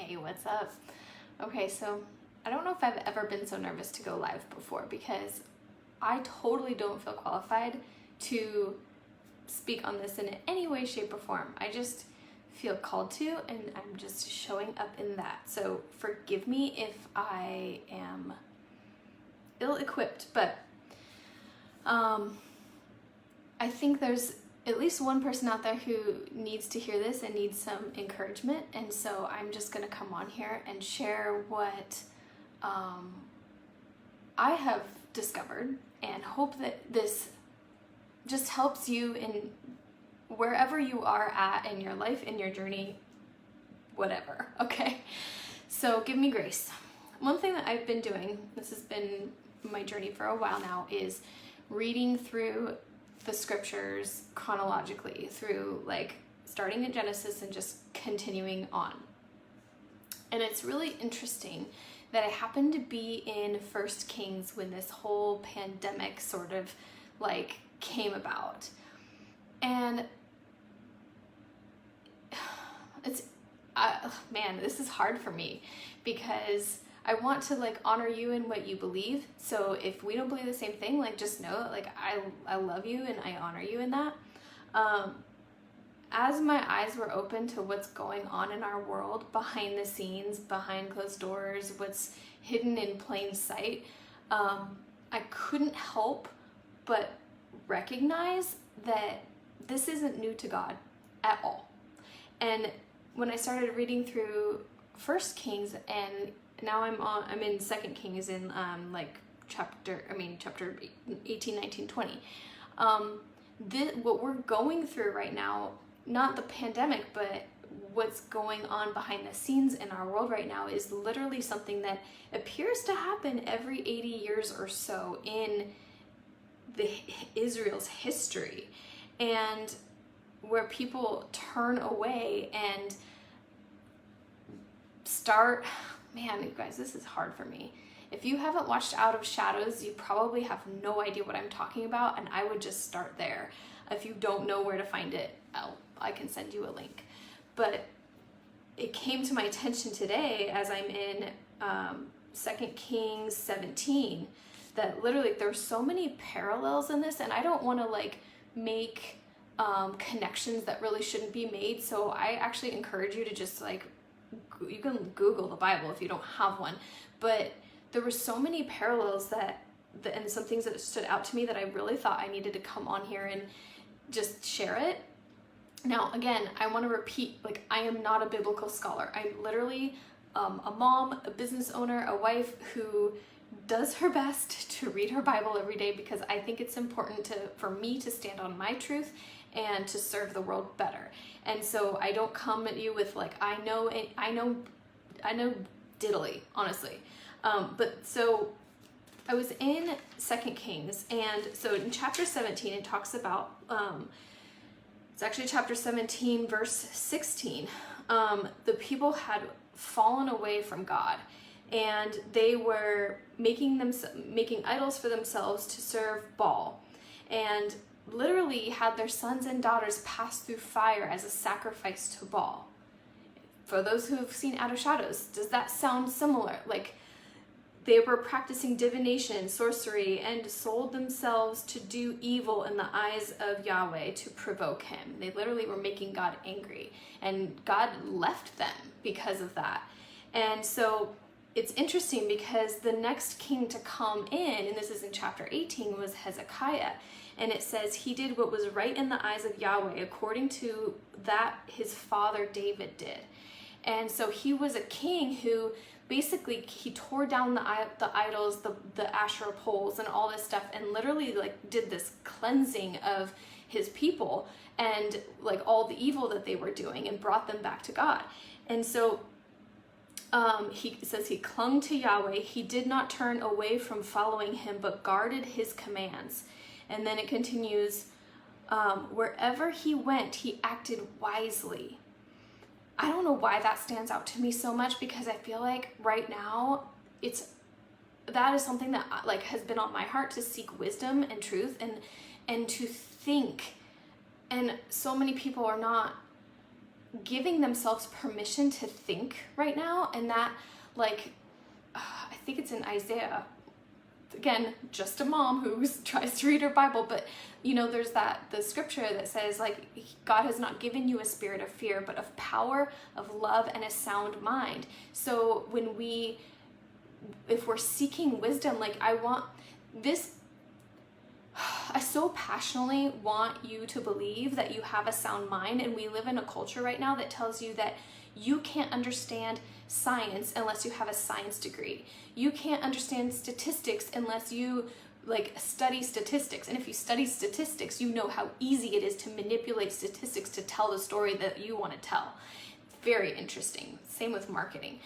Hey, what's up? Okay, so I don't know if I've ever been so nervous to go live before because I totally don't feel qualified to speak on this in any way, shape, or form. I just feel called to, and I'm just showing up in that. So forgive me if I am ill-equipped, but I think there's at least one person out there who needs to hear this and needs some encouragement, and so I'm just going to come on here and share what I have discovered and hope that this just helps you in wherever you are at in your life, in your journey, whatever, okay? So give me grace. One thing that I've been doing, this has been my journey for a while now, is reading through the scriptures chronologically, through like starting at Genesis and just continuing on. And it's really interesting that I happened to be in 1 Kings when this whole pandemic sort of like came about. And it's, man, this is hard for me because I want to like honor you in what you believe. So if we don't believe the same thing, like just know that like I love you and I honor you in that. As my eyes were open to what's going on in our world, behind the scenes, behind closed doors, what's hidden in plain sight, I couldn't help but recognize that this isn't new to God at all. And when I started reading through 1 Kings, and now I'm in 2 Kings in chapter 18, 19, 20. What we're going through right now, not the pandemic, but what's going on behind the scenes in our world right now is literally something that appears to happen every 80 years or so in Israel's history, and where people turn away and start, man, you guys, this is hard for me. If you haven't watched Out of Shadows, you probably have no idea what I'm talking about, and I would just start there. If you don't know where to find it, I can send you a link. But it came to my attention today as I'm in 2 Kings 17 that literally there's so many parallels in this, and I don't want to like make connections that really shouldn't be made. So I actually encourage you to just like, you can Google the Bible if you don't have one, but there were so many parallels and some things that stood out to me that I really thought I needed to come on here and just share it. Now, again, I want to repeat, like, I am not a biblical scholar. I'm literally a mom, a business owner, a wife who does her best to read her Bible every day because I think it's important for me to stand on my truth and to serve the world better. And so I don't come at you with like, I know diddly, honestly. But so I was in 2 Kings, and so in chapter 17, it talks about, it's actually chapter 17, verse 16. The people had fallen away from God, and they were making idols for themselves to serve Baal, and literally had their sons and daughters pass through fire as a sacrifice to Baal. For those who have seen Out of Shadows, does that sound similar? Like, they were practicing divination, sorcery, and sold themselves to do evil in the eyes of Yahweh to provoke him. They literally were making God angry, and God left them because of that. And so it's interesting because the next king to come in, and this is in chapter 18, was Hezekiah. And it says he did what was right in the eyes of Yahweh according to that his father David did. And so he was a king who basically, he tore down the idols, the Asherah poles and all this stuff, and literally like did this cleansing of his people and like all the evil that they were doing, and brought them back to God. And so he says he clung to Yahweh. He did not turn away from following him, but guarded his commands. And then it continues, wherever he went, he acted wisely. I don't know why that stands out to me so much, because I feel like right now that is something that like has been on my heart, to seek wisdom and truth and to think. And so many people are not giving themselves permission to think right now. And that, like, I think it's in Isaiah. Again, just a mom who tries to read her Bible, but you know, there's the scripture that says, like, God has not given you a spirit of fear, but of power, of love, and a sound mind. So if we're seeking wisdom, like, I so passionately want you to believe that you have a sound mind, and we live in a culture right now that tells you that you can't understand science unless you have a science degree. You can't understand statistics unless you study statistics. And if you study statistics, you know how easy it is to manipulate statistics to tell the story that you want to tell. Very interesting. Same with marketing.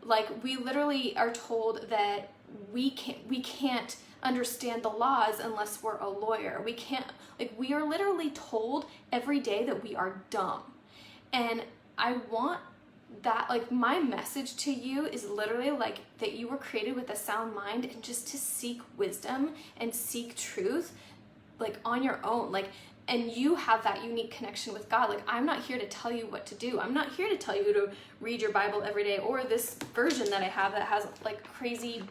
Like, we literally are told that we can't understand the laws unless we're a lawyer. We are literally told every day that we are dumb. And I want that, like, my message to you is literally like that you were created with a sound mind, and just to seek wisdom and seek truth, like, on your own, like, and you have that unique connection with God. Like, I'm not here to tell you what to do. I'm not here to tell you to read your Bible every day, or this version that I have that has like crazy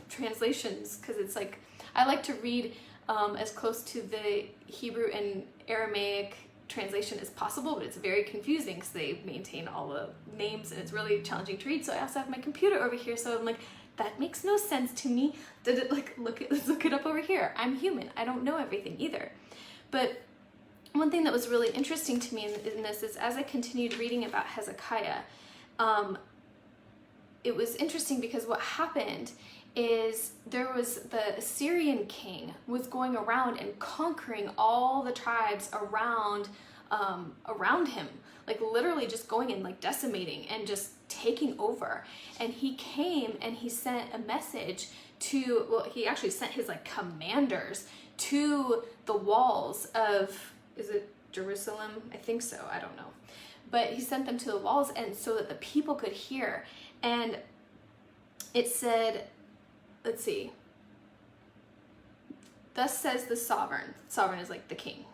translations, because it's like, I like to read as close to the Hebrew and Aramaic translation as possible, but it's very confusing because they maintain all the names and it's really challenging to read. So I also have my computer over here, so I'm like, that makes no sense to me. Let's look it up over here. I'm human. I don't know everything either. But one thing that was really interesting to me in this is, as I continued reading about Hezekiah, it was interesting because what happened is there was the Assyrian king was going around and conquering all the tribes around him, like literally just going and like decimating and just taking over. And he came and he sent a message he actually sent his like commanders to the walls of, is it Jerusalem? I think so, I don't know. But he sent them to the walls, and so that the people could hear. And it said, let's see, thus says the sovereign is like the king,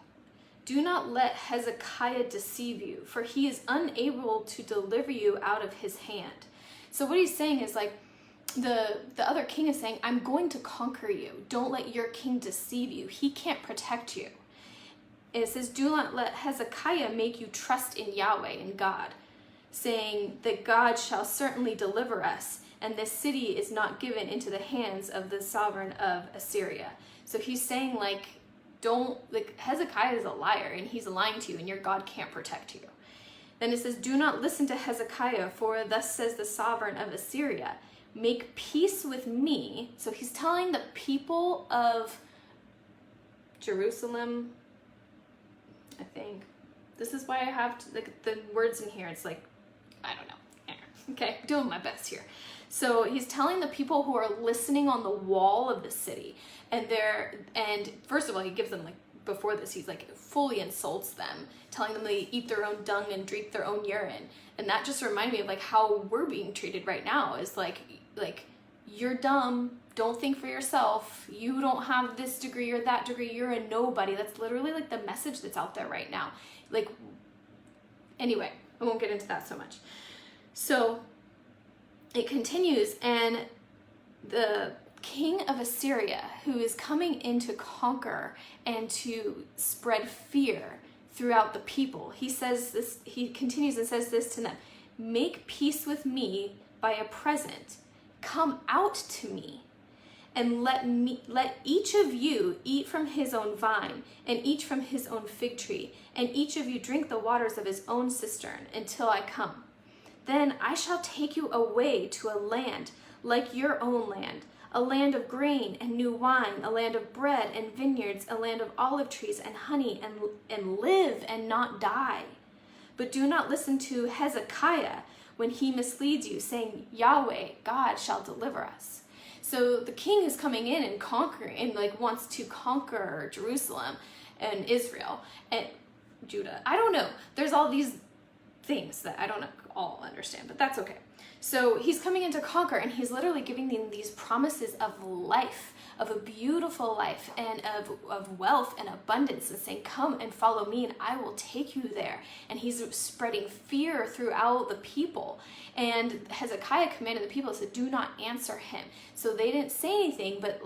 do not let Hezekiah deceive you, for he is unable to deliver you out of his hand. So what he's saying is, like, the other king is saying, I'm going to conquer you. Don't let your king deceive you. He can't protect you. And it says, do not let Hezekiah make you trust in Yahweh and God, saying that God shall certainly deliver us, and this city is not given into the hands of the sovereign of Assyria. So he's saying, like, Hezekiah is a liar, and he's lying to you, and your God can't protect you. Then it says, do not listen to Hezekiah, for thus says the sovereign of Assyria, make peace with me. So he's telling the people of Jerusalem, I think. This is why I have the words in here. It's like, I don't know. Okay, doing my best here. So he's telling the people who are listening on the wall of the city, and first of all, he gives them, like, before this, he's like fully insults them, telling them they eat their own dung and drink their own urine. And that just reminded me of like how we're being treated right now, is like you're dumb, don't think for yourself, you don't have this degree or that degree, you're a nobody. That's literally like the message that's out there right now. Like, anyway, I won't get into that so much. So it continues, and the king of Assyria, who is coming in to conquer and to spread fear throughout the people, he continues and says this to them, make peace with me by a present, come out to me, and let each of you eat from his own vine, and each from his own fig tree, and each of you drink the waters of his own cistern until I come. Then I shall take you away to a land like your own land, a land of grain and new wine, a land of bread and vineyards, a land of olive trees and honey, and live and not die. But do not listen to Hezekiah when he misleads you, saying, Yahweh, God, shall deliver us. So the king is coming in and conquering, and like wants to conquer Jerusalem and Israel and Judah. I don't know. There's all these things that I don't all understand, but that's okay. So he's coming in to conquer, and he's literally giving them these promises of life, of a beautiful life and of wealth and abundance, and saying, come and follow me and I will take you there. And he's spreading fear throughout the people. And Hezekiah commanded the people, said, do not answer him. So they didn't say anything, but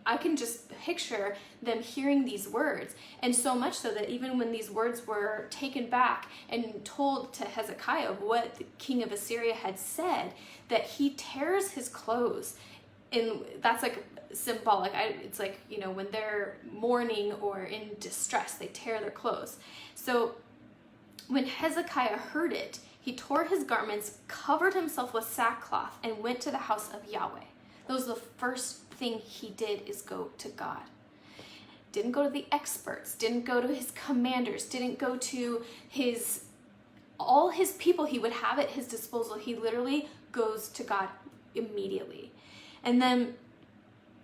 I can just picture them hearing these words. And so much so that even when these words were taken back and told to Hezekiah what the king of Assyria had said, that he tears his clothes. And that's like symbolic. It's like, when they're mourning or in distress, they tear their clothes. So when Hezekiah heard it, he tore his garments, covered himself with sackcloth, and went to the house of Yahweh. That was the first thing he did, is go to God. Didn't go to the experts, didn't go to his commanders, didn't go to all his people he would have at his disposal. He literally goes to God immediately. And then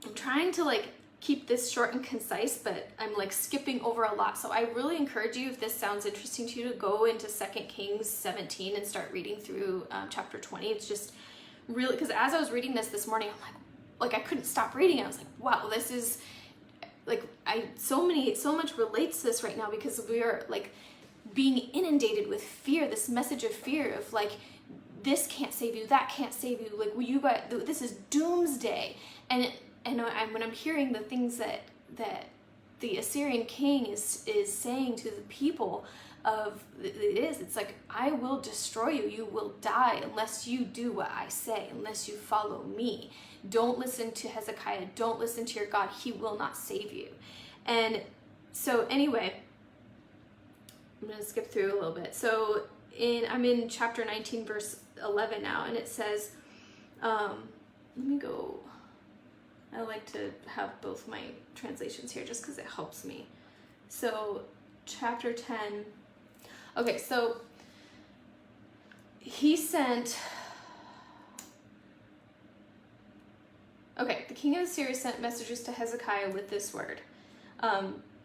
I'm trying to keep this short and concise, but I'm skipping over a lot. So I really encourage you, if this sounds interesting to you, to go into 2 Kings 17 and start reading through chapter 20. It's just really, because as I was reading this morning, I'm like I couldn't stop reading. I was like, wow, this is so much relates to this right now, because we are being inundated with fear, this message of fear of this can't save you, that can't save you, this is doomsday. And when I'm hearing the things that the Assyrian king is saying to the people it's like, I will destroy you. You will die unless you do what I say, unless you follow me. Don't listen to Hezekiah. Don't listen to your God. He will not save you. And so anyway, I'm going to skip through a little bit. So I'm in chapter 19, verse 11 now, and it says, let me go. I like to have both my translations here just because it helps me. So chapter 10. Okay, so he sent... Okay, the king of Assyria sent messengers to Hezekiah with this word.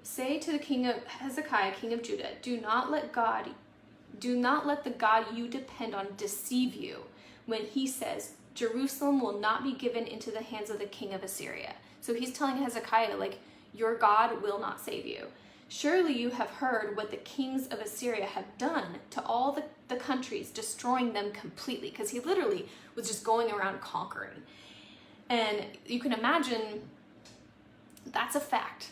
Say to the king of Hezekiah, king of Judah, do not let the God you depend on deceive you when he says, Jerusalem will not be given into the hands of the king of Assyria. So he's telling Hezekiah, your God will not save you. Surely you have heard what the kings of Assyria have done to all the countries, destroying them completely, because he literally was just going around conquering. And you can imagine that's a fact.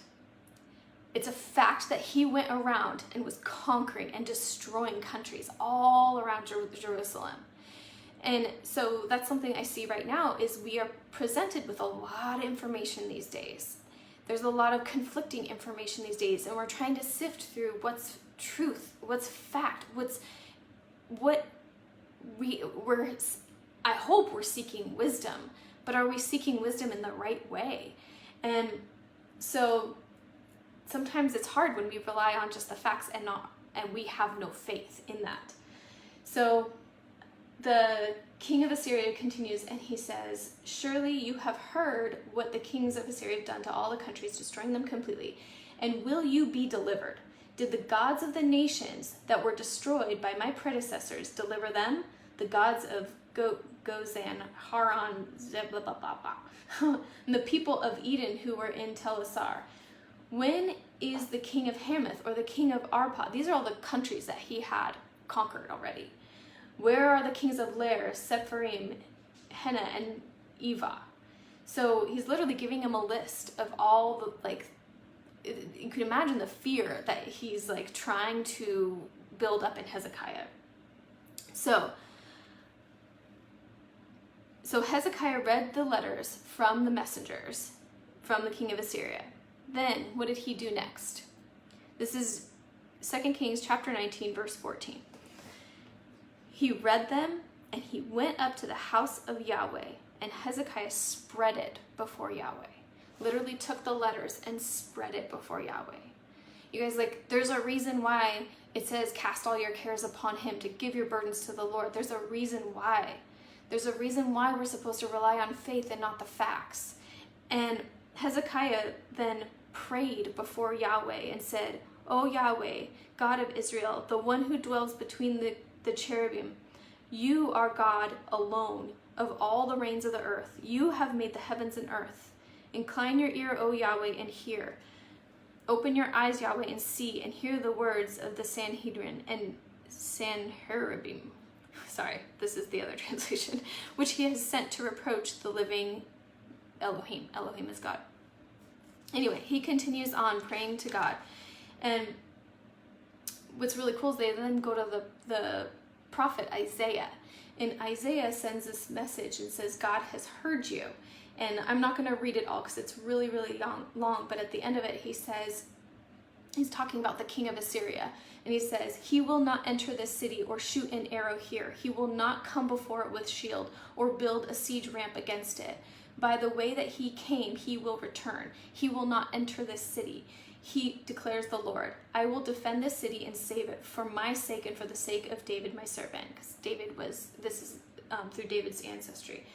It's a fact that he went around and was conquering and destroying countries all around Jerusalem. And so that's something I see right now, is we are presented with a lot of information these days. There's a lot of conflicting information these days, and we're trying to sift through what's truth, what's fact, I hope we're seeking wisdom, but are we seeking wisdom in the right way? And so sometimes it's hard when we rely on just the facts and we have no faith in that. So the king of Assyria continues, and he says, surely you have heard what the kings of Assyria have done to all the countries, destroying them completely. And will you be delivered? Did the gods of the nations that were destroyed by my predecessors deliver them? The gods of Gozan, Haran, blah, blah, blah, blah. And the people of Eden who were in Telassar. When is the king of Hamath or the king of Arpad? These are all the countries that he had conquered already. Where are the kings of Lair, Sepharim, Hena, and Eva? So he's literally giving him a list of all the, you can imagine the fear that he's trying to build up in Hezekiah. So Hezekiah read the letters from the messengers from the king of Assyria. Then what did he do next? This is 2 Kings chapter 19, verse 14. He read them, and he went up to the house of Yahweh, and Hezekiah spread it before Yahweh. Literally took the letters and spread it before Yahweh. You guys, there's a reason why it says, cast all your cares upon him, to give your burdens to the Lord. There's a reason why. There's a reason why we're supposed to rely on faith and not the facts. And Hezekiah then prayed before Yahweh and said, O Yahweh, God of Israel, the one who dwells between the cherubim, you are God alone of all the reigns of the earth. You have made the heavens and earth. Incline your ear, O Yahweh, and hear. Open your eyes, Yahweh, and see, and hear the words of the Sanhedrin and Sanheribim. Sorry, this is the other translation. Which he has sent to reproach the living Elohim. Elohim is God. Anyway, he continues on praying to God. And what's really cool is they then go to the prophet Isaiah. And Isaiah sends this message and says, God has heard you. And I'm not going to read it all because it's really, really long. But at the end of it, he says, he's talking about the king of Assyria. And he says, he will not enter this city or shoot an arrow here. He will not come before it with shield or build a siege ramp against it. By the way that he came, he will return. He will not enter this city. He declares the Lord, I will defend this city and save it for my sake and for the sake of David, my servant. Because this is through David's ancestry.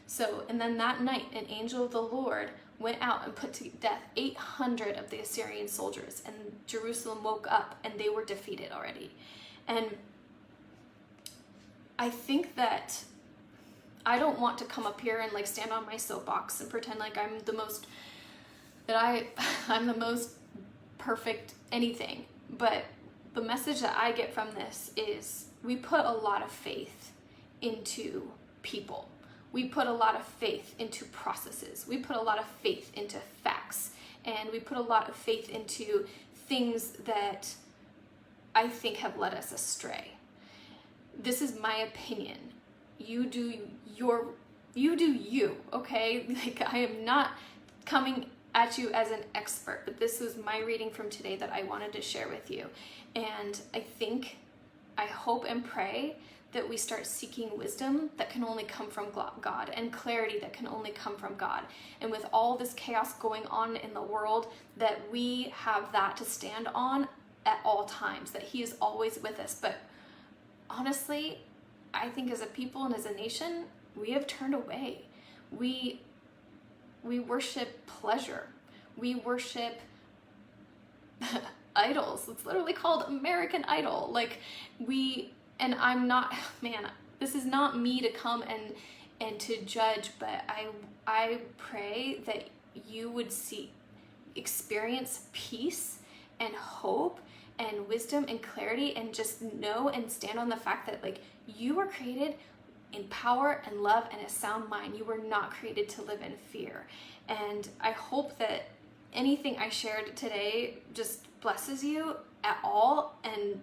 So, and then that night, an angel of the Lord went out and put to death 800 of the Assyrian soldiers, and Jerusalem woke up and they were defeated already. And I think that I don't want to come up here and like stand on my soapbox and pretend like I'm the most perfect anything. But the message that I get from this is we put a lot of faith into people. We put a lot of faith into processes. We put a lot of faith into facts. And we put a lot of faith into things that I think have led us astray. This is my opinion. You do you, okay? Like, I am not coming at you as an expert, but this was my reading from today that I wanted to share with you. And I hope and pray that we start seeking wisdom that can only come from God and clarity that can only come from God. And with all this chaos going on in the world, that we have that to stand on at all times, that he is always with us. But honestly, I think as a people and as a nation, we have turned away. We worship pleasure. We worship idols. It's literally called American Idol. And I'm not, man, this is not me to come and to judge, but I pray that you would experience peace and hope and wisdom and clarity, and just know and stand on the fact that like you were created in power and love and a sound mind. You were not created to live in fear. And I hope that anything I shared today just blesses you at all, and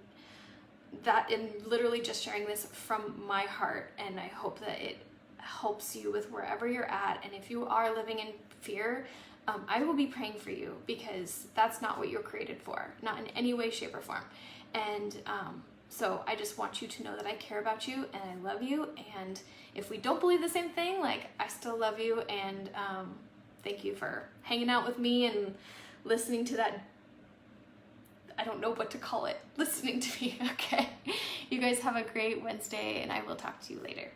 that in literally just sharing this from my heart. And I hope that it helps you with wherever you're at. And if you are living in fear, I will be praying for you, because that's not what you're created for, not in any way, shape, or form. And so I just want you to know that I care about you and I love you. And if we don't believe the same thing, like, I still love you. And thank you for hanging out with me and listening to that. I don't know what to call it. Listening to me, okay? You guys have a great Wednesday, and I will talk to you later.